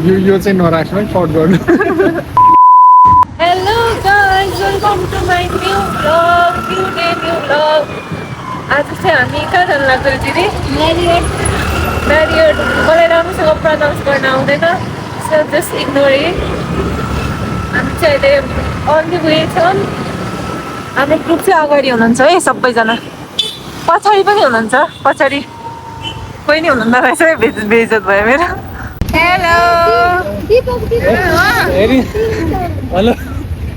यो चाहिँ नराख्नु है कट गर्नु hello guys welcome to my new blog new day new blog आज चाहिँ हामी कहाँ जानु लाग्छ दिदी म्यारियट मलाई राम्रोसँग प्रनाउन्स गर्न आउँदैन सो जस्ट इग्नोर इट हामी चाहिँ अहिले अन द वे छौँ हाम्रो ग्रुप चाहिँ अगाडि हुनुहुन्छ है सबैजना पछाडि पनि हुनुहुन्छ पछाडि कोही नै हुनुहुन्न रहेछ है बेइज्जत भयो मेरो हेलो हेलो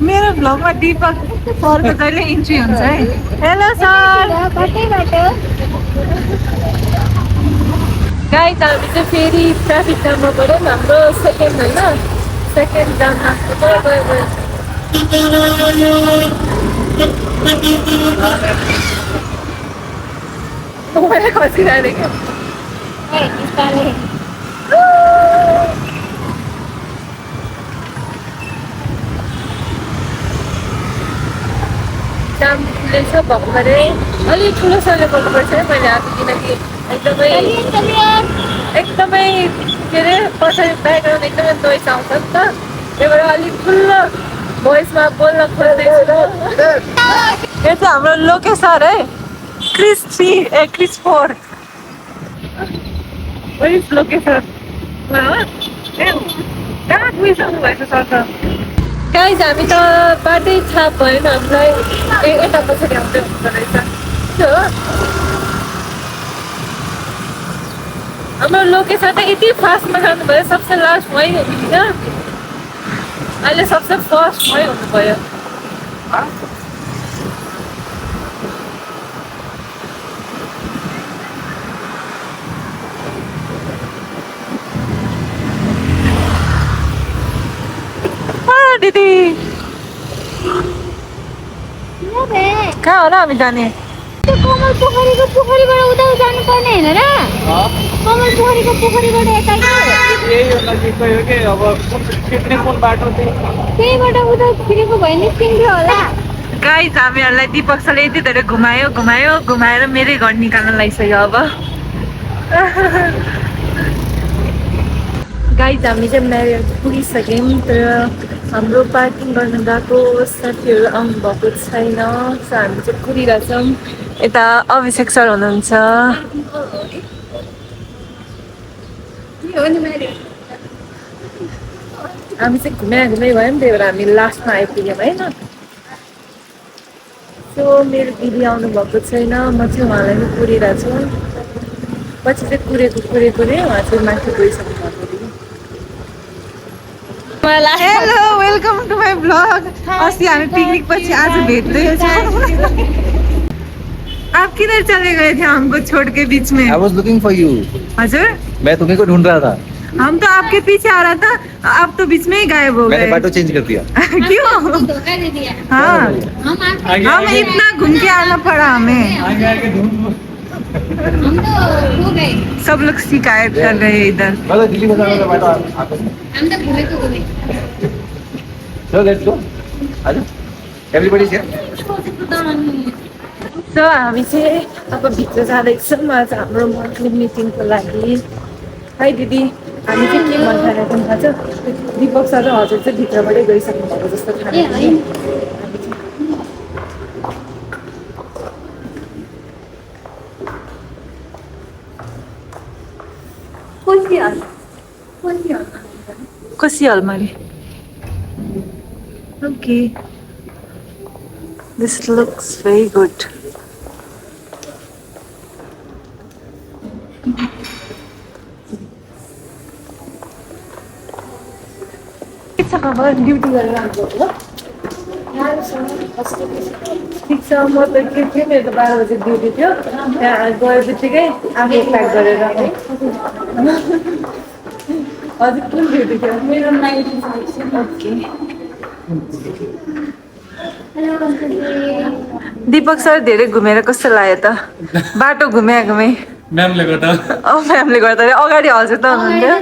मेरो भ्लगमा दीपक सरको जहिले इन्ट्री हुन्छ है हेलो सर गाइस हामी चाहिँ फेरि ट्राफिक जाममा पऱ्यौँ हाम्रो सेकेन्ड होइन सेकेन्ड जाम लाग्छ गयो खसिरहेको जाम रहेछ भएको भरे अलिक ठुलोसँगले बोल्नुपर्छ है मैले आज किनकि एकदमै के अरे पछाडि ब्याकग्राउन्ड एकदमै नोइज आउँछ नि त त्यही भएर अलिक ठुलो भोइसमा बोल्न खोज्दैछु यो चाहिँ हाम्रो लोके सर है क्रिस 3 क्रिस 4 लोके सर कहाँ गइसक्नु भएछ सर त गाइस हामी त बाटै थाहा भएन हामीलाई यता पछाडि आउँदै हुँदो रहेछ हो हाम्रो लोकेसन त यति फास्टमा जानुभयो सबसे लास्ट मै हुनुहुन्न अहिले सबसे फर्स्ट मै हुनुभयो दिदी कहाँ होला हामी जाने कमल पोखरीको पोखरीबाट उता जानु पर्ने हैन र कमल पोखरीको पोखरीबाट यता यही हो नजिकै हो कि अब कुन बाटो चाहिँ त्यहीबाट उता फिरेको भयो नि तिम्रो होला गाइस हामीहरूलाई दीपक सरले यति धेरै घुमाएर मेरै घर निकाल्न लागिसक्यो अब गाइस हामी चाहिँ म्यारियट पुगिसक्यौँ तर हाम्रो पार्किङ गर्न गएको साथीहरू आउनु भएको छैन सो हामी चाहिँ कुरिरहेछौँ यता अभिषेक सर हुनुहुन्छ हामी चाहिँ घुमाइ भयौँ त्यही भएर हामी लास्टमा आइपुग्यौँ होइन सो मेरो दिदी आउनु भएको छैन म चाहिँ उहाँलाई नै कुरिरहेको छु पछि चाहिँ कुरे उहाँ चाहिँ माथि गइसक्नु भएको hello welcome to my blog अस्ति हामी पिकनिक पछि आज भेट्दैछौँ आप किधर चले गए थे हमको छोड़ के बीच में I was looking for you. हजुर मैं तुम्ही को ढूंढ रहा था हम तो आपके पीछे आ रहा था आप तो बीच में ही गायब हो मैंने गए बाटो चेंज कर दिया क्यों धोखा दे दिया हाँ हम हम इतना घूम के आना पड़ा हमें हम तो हो गए सब लोग शिकायत कर रहे हैं इधर मतलब दिल्ली में जाने का बाटो आपस में हम तो घूमे So let's go. आजा. Everybody here. सो हामी चाहिँ अब भित्र जाँदैछौँ आज हाम्रो मन्थली मिटिङको लागि है दिदी हामी चाहिँ के मन थालेको थाहा छ दीपक सर र हजुर चाहिँ भित्रबाटै गइसक्नु भएको जस्तो थाहा कोसी अलमारी okay this looks very good duty गरेर आएको हो ठिक छ म त के थियो मेरो त 12 बजे ड्युटी थियो त्यहाँ गए बित्तिकै आफू प्याक गरेर हजुर कुन ड्युटी थियो मेरो नाइट ओके दीपक सर धेरै घुमेर कस्तो लाग्यो त बाटो घुमे म्यामले गर्दा म्यामले गर्दा अगाडि हजुर त हुनुहुन्थ्यो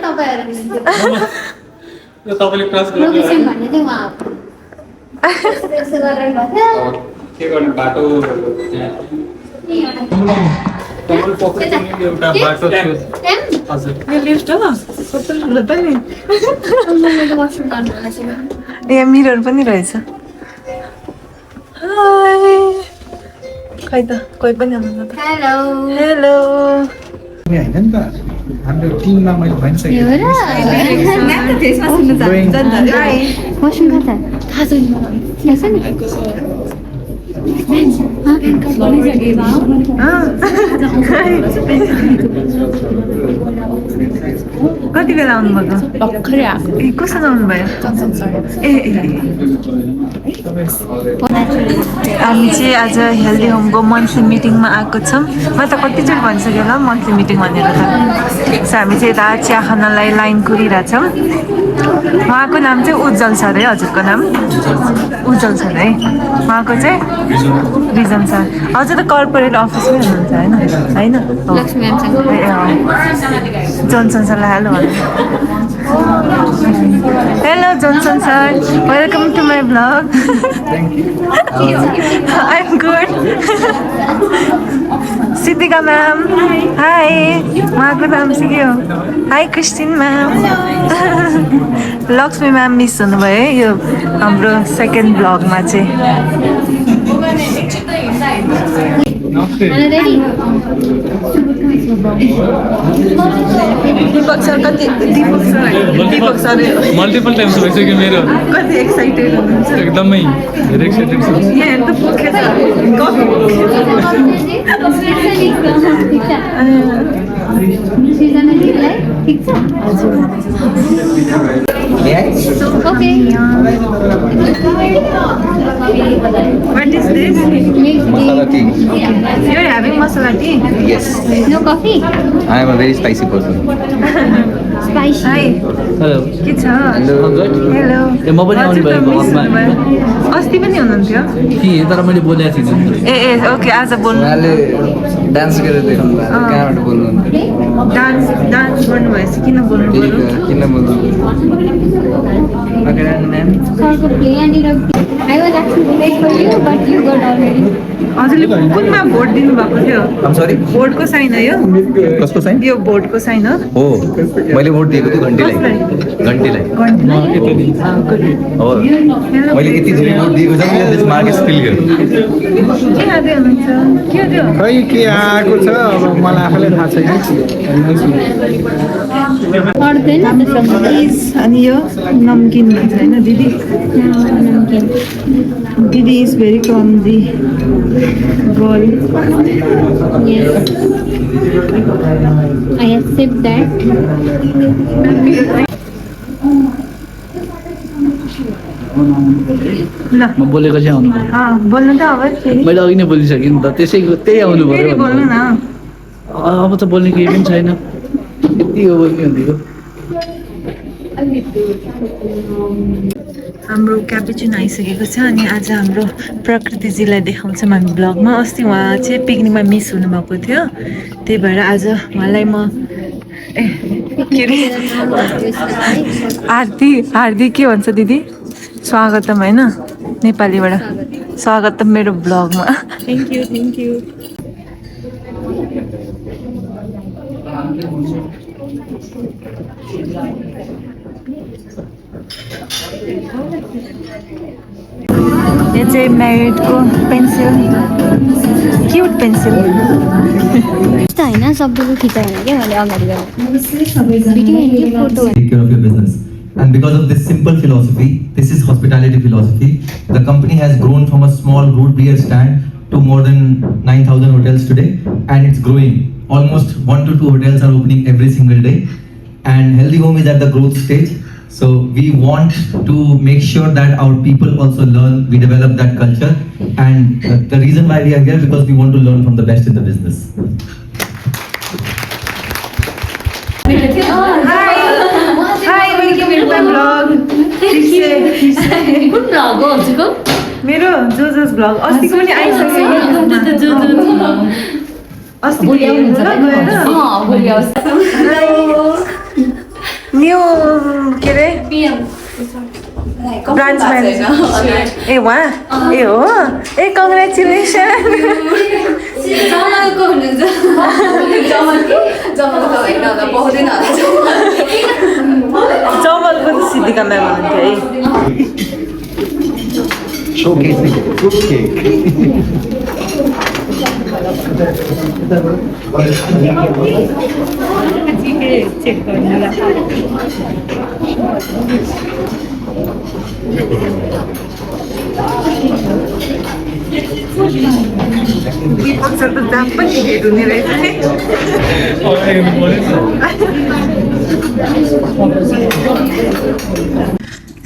तपाईले क्रस लोकेसन भन्ने चाहिँ उहाँ हो यसो गरेर भयो के गर्ने बाटो कमल पोखरीको एउटा बाटो थियो हजुर यो लिफ्ट हो कस्तो ठुलो त नि मैले वासरुम गर्नु आएको छु। यहाँ मिरर पनि रहेछ हाय खै त कोही पनि आउनु त हेलो हेलो होइन नि त हाम्रो टिममा मैले भनिसकेँ वासरुम कहाँ छ थाहा छैन थाहा छ नि कति बेला आउनुभएको भर्खरै आएको ए कसँग आउनुभयो ए हामी चाहिँ आज हेल्दी होमको मन्थली मिटिङमा आएको छौँ म त कतिचोटि भनिसकेँ होला मन्थली मिटिङ भनेर त सो हामी चाहिँ यता चिया खानलाई लाइन कुरिरहेछौँ उहाँको नाम चाहिँ उज्जवल सर है हजुरको नाम उज्जवल सर है उहाँको चाहिँ रिजन सर हजुर त कर्पोरेट अफिसमै हुनुहुन्छ होइन हो। लक्ष्मी म्यामसँग ए जोन्सन सरलाई hello hello Johnson sir welcome to my blog I am good Siddhika ma'am hi उहाँको नाम चाहिँ के हो hi Christine ma'am Lakshmi ma'am miss हुनुभयो है यो हाम्रो सेकेन्ड ब्लगमा चाहिँ रेडी दीपक सर कति दीपक सर मल्टिपल टाइम्स भइसक्यो मेरो कति एक्साइटेड हुनुहुन्छ एकदमै धेरै एक्साइटेड छु यहाँ हेर्नु त पोखेछ ठिक छ okay What is this? Masala tea. You're having masala tea? Yes. No coffee I am a very spicy person. Spicy Hi. Hello के छ? Hello. हेलो ए, म पनि आउने भएँ भ्लगमा। अस्ति पनि हुनुहुन्थ्यो कि तर मैले बोलेको थिइनँ ए ओके आज बोल्नु उहाँले डान्स गरेर देखाउनु भएको थियो। कहाँबाट बोल्नुहुन्थ्यो? डान्स गर्नुभएछ किन बोल्नु त्यही पर्यो त, किन बोल्नु? Okay, ma'am. सरको प्ले यहाँनिर I was actually wait for you but you got already हजुरले कुनमा भोट दिनुभएको थियो I'm sorry? भोटको साइन हो यो कसको साइन? यो भोटको साइन हो हो मैले भोट दिएको थियो घन्टीलाई हो मैले यति धेरै भोट दिएको छ कि दिस मार्क स्पिल के खाँदै हुनुहुन्छ के हो त्यो खै के आएको छ अब मलाई आफैलाई थाहा छैन पर्दैन प्लिज अनि यो नमकिन भन्छ होइन दिदी दिदी इज भेरी कम्जी girl Yes. I accept that. ल म बोलेको चाहिँ आउनु बोल्नु त अब फेरि मैले अघि नै बोलिसकेँ नि त त्यसैको त्यही आउनु फेरि पऱ्यो बोल्नु न अब त बोल्ने केही पनि छैन यति हो बोल्ने भनेको हाम्रो क्यापेचिनो आइसकेको छ अनि आज हाम्रो प्रकृतिजीलाई देखाउँछौँ हामी ब्लगमा अस्ति उहाँ चाहिँ पिकनिकमा मिस हुनुभएको थियो त्यही भएर आज उहाँलाई म के अरे हार्दी के भन्छ दिदी स्वागतम होइन नेपालीबाट स्वागतम मेरो ब्लगमा थ्याङ्क यू यो चाहिँ म्यारिडको पेन्सिल क्युट पेन्सिल त्यस्तो होइन सबैको खिचाएन क्या मैले अगाडि गरेँ भिडियो हेर्ने photo take care of your business. And because of this simple philosophy, this is hospitality philosophy, the company has grown from a small root beer stand to more than 9,000 hotels today, and it's growing. Almost 1 to 2 hotels are opening every single day, and Healthy Home is at the growth stage. So we want to make sure that our people also learn, we develop that culture, and the reason why we are here because we want to learn from the best in the business. Hi welcome to my blog कुन vlog हो हजुरको मेरो Jojo's blog अस्तिको पनि आइसक्यो अस्ति new के अरे ब्रान्च म्यानेजर ए वहाँ ए हो ए कङ्ग्रेचुलेसन जमलको हुनुहुन्छ जमलको होइन होला पाउँदैन होला जमलको त सिद्धिका म्याम हुनुहुन्थ्यो है Showcase the fruit cake. Deepak sir त दाम पनि भेट हुने रहेछ है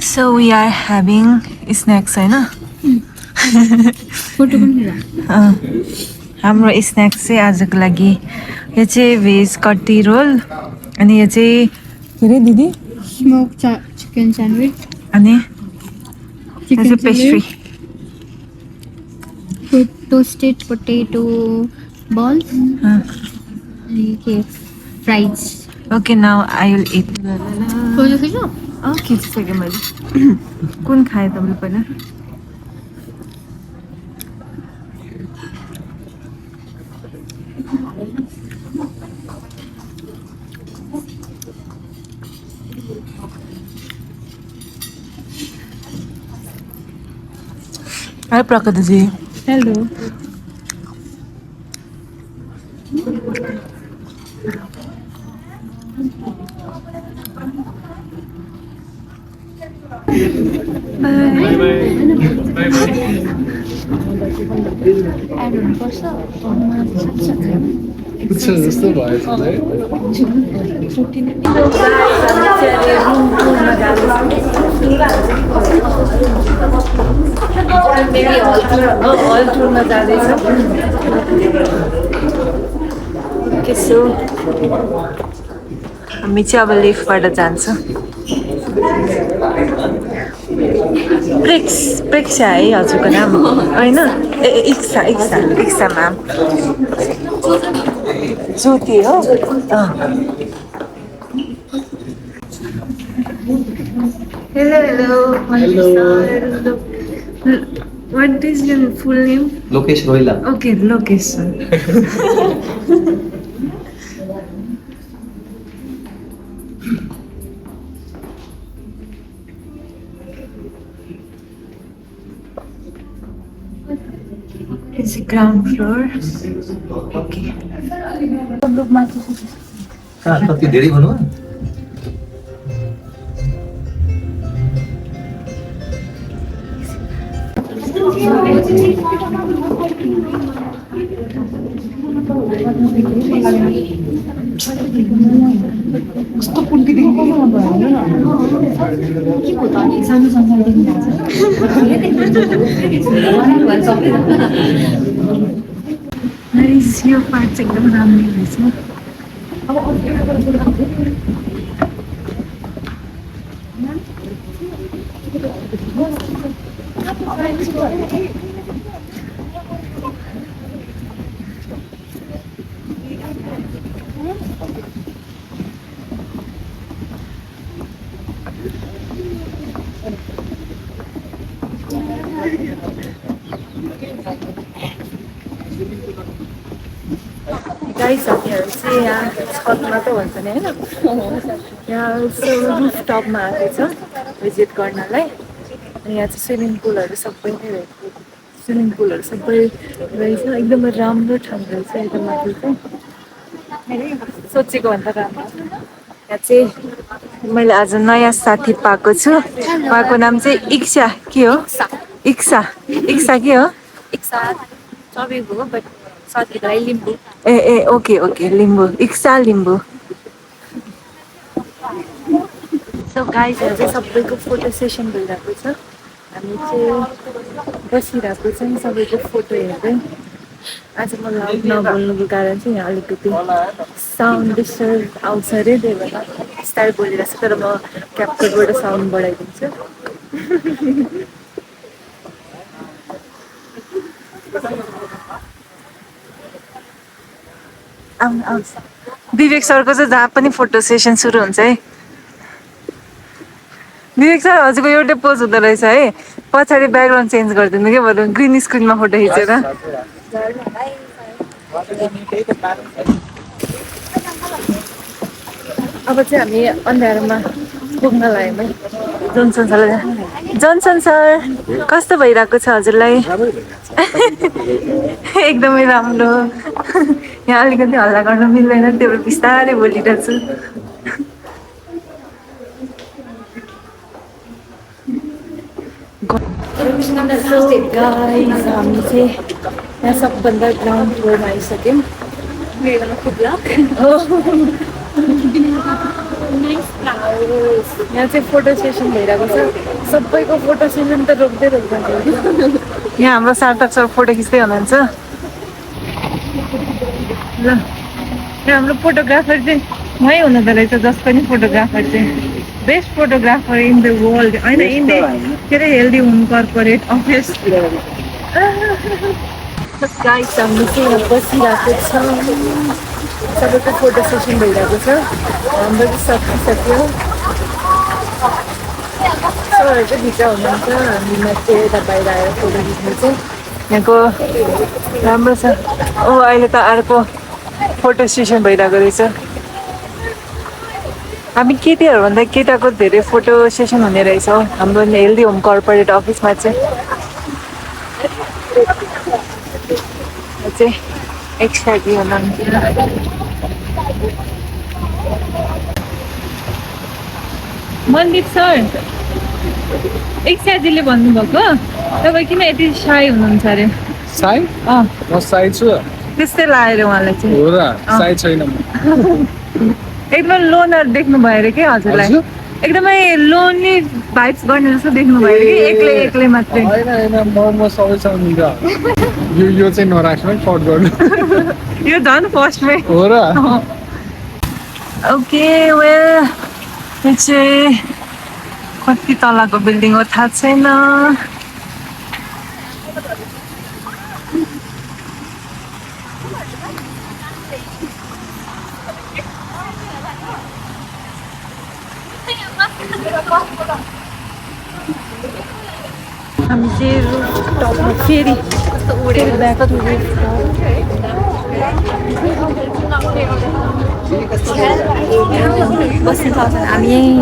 So we are having snacks होइन हाम्रो स्न्याक्स चाहिँ आजको लागि यो चाहिँ भेज कट्टी रोल अनि यो चाहिँ के अरे दिदी स्मोक चिकन स्यान्डविच अनि यो चाहिँ पेस्ट्री टोस्टेड पोटेटो बल्स अनि के fries okay now I will eat खिचिसकेँ मैले कुन खाएँ तपाईँले पहिला हाई प्रकृतिजी हेलो जस्तो भएछ हल टुरमा जाँदैछ सो हामी चाहिँ अब लिफ्टबाट जान्छौँ प्रेक्षा है हजुरको नाम होइन ए इक्सा म्याम ज्योति हो hello What is your full name? Lokesh Rohila. Okay, location. It's the ground floor. Okay. कति धेरै भन्नु यो पार्ट चाहिँ एकदम राम्रो रहेछ गाइस हामीहरू चाहिँ यहाँ छतमा त भन्छ नि होइन यहाँ रुफटपमा आएको छ भिजिट गर्नलाई अनि यहाँ चाहिँ स्विमिङ पुलहरू सबै नै रहेछ स्विमिङ पुलहरू सबै रहेछ एकदमै राम्रो ठाउँ रहेछ यता माथि चाहिँ सोचेको भन्दा राम्रो यहाँ चाहिँ मैले आज नयाँ साथी पाएको छु उहाँको नाम चाहिँ इक्सा के हो इक्सा के हो इक्सा चबेको हो बट साथीलाई लिम्बू ए ओके लिम्बू इक्सा लिम्बू सो गाइजहरू चाहिँ सबैको फोटो सेसन भइरहेको छ हामी चाहिँ बसिरहेको छौँ सबैको फोटो हेर्दै आज म लाउड नबोल्नुको कारण चाहिँ यहाँ अलिकति साउन्ड डिस्टर्ब आउँछ अरे त्यही भएर बिस्तारै बोलिरहेको छु तर म क्याप्चरबाट साउन्ड बढाइदिन्छु विवेक सरको चाहिँ जहाँ पनि फोटो सेसन सुरु हुन्छ है विवेक सर हजुरको एउटै पोज हुँदो रहेछ है पछाडि ब्याकग्राउन्ड चेन्ज गरिदिनु के भन्नु ग्रिन स्क्रिनमा फोटो खिचेर अब चाहिँ हामी अँध्यारोमा पुग्न लाग्यौँ है जोन्सन सर कस्तो भइरहेको छ हजुरलाई एकदमै राम्रो यहाँ अलिकति हल्ला गर्न मिल्दैन त्यो भएर बिस्तारै बोलिरहेको छु गाइस हामी चाहिँ यहाँ सबभन्दा ग्राउन्ड फ्लोरमा आइसक्यौँ यहाँ चाहिँ फोटो सेसन भइरहेको छ सबैको फोटो सेसन त रोक्दै रोक्दैन यहाँ हाम्रो सार्थक सर फोटो खिच्दै हुनुहुन्छ ल यहाँ हाम्रो फोटोग्राफर चाहिँ उहाँ हुनुहुँदो रहेछ जसको नि फोटोग्राफर चाहिँ best photographer in the world होइन इन द के अरे healthy home corporate office guys हामी चाहिँ यहाँ बसिरहेको छ सबैको फोटो सेसन भइरहेको छ हाम्रो चाहिँ सकिसक्यो सरहरू चाहिँ भित्र हुनुहुन्छ हामी माथि यता बाहिर आएर फोटो खिच्नु चाहिँ यहाँको राम्रो छ अहिले त अर्को फोटो सेसन भइरहेको रहेछ हामी केटीहरूभन्दा केटाको धेरै फोटो सेसन हुने रहेछ हाम्रो हेल्दी होम कर्पोरेट अफिसमा चाहिँ एक्सट्रा हुनुहुन्छ मन्दिप सर एक्साजीले भन्नुभएको तपाईँ किन यति साई हुनुहुन्छ अरे साई म साई छु त्यस्तै लागेर उहाँलाई चाहिँ हो र साई छैन म एकदम लोनर देख्नु भयो अरे के हजुरलाई एकदमै लोनली भाइब्स गर्ने जस्तो देख्नु भयो कि एक्लै एक्लै मात्रै होइन म सबैसँग मिल्छ यो चाहिँ नराख्नु है कट गर्नु यो झन् फर्स्टमै हो र ओके वेल यो चाहिँ कति तलाको बिल्डिङ हो थाहा छैन हामी चाहिँ रुफटपमा फेरि कस्तो उडेर गएको बस्नु थाल्छ हामी यहीँ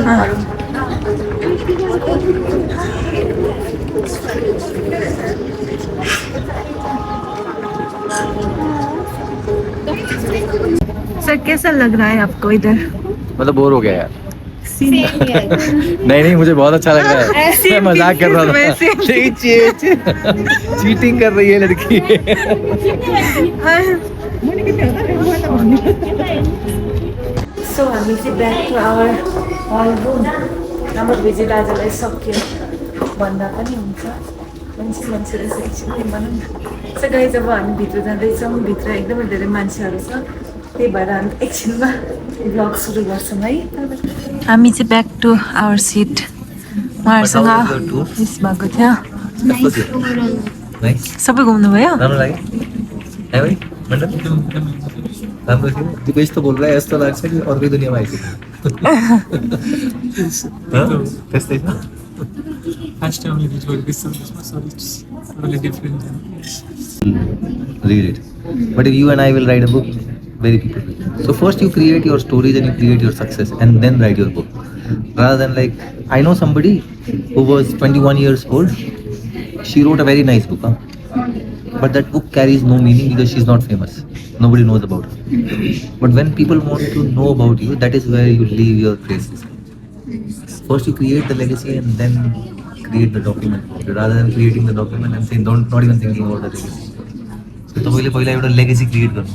सर कैसा लग रहा है आपको इधर मतलब बोर हो गया यार नहीं मुझे बहुत अच्छा लग रहा है मैं मजाक कर रहा था चीटिंग कर रही है लड़की सो हामी चाहिँ back to our hall room हाम्रो भिजिट आजलाई सक्यो भन्दा पनि हुन्छ मान्छेले चाहिँ एकछिन भनौँ न सो गाइस अब हामी भित्र जाँदैछौँ भित्र एकदमै धेरै मान्छेहरू छ त्यही भएर हामी एकछिनमा भ्लग सुरु गर्छौँ है हामी चाहिँ ब्याक टु आवर सिट उहाँहरूसँग मिस भएको थियो सबै घुम्नुभयो राम्रो लाग्यो है भाइ मतलब राम्रो थियो त्यो यस्तो बोल रहा है यस्तो लाग्छ कि अर्कै दुनियाँमा आइसक्यो त्यस्तै छ फर्स्ट टाइम भिजिट गरेको त्यसमा sorry different Read it. But if you and I will write a book, very people will. So first you create your stories and you create your success and then write your book. Rather than like, I know somebody who was 21 years old. She wrote a very nice book. But that book carries no meaning because she's not famous. Nobody knows about her. But when people want to know about you, that is where you leave your traces. First you create the legacy and then create the document. Rather than creating the document and saying, not even thinking about the legacy. So, पहिला एउटा legacy create गर्नु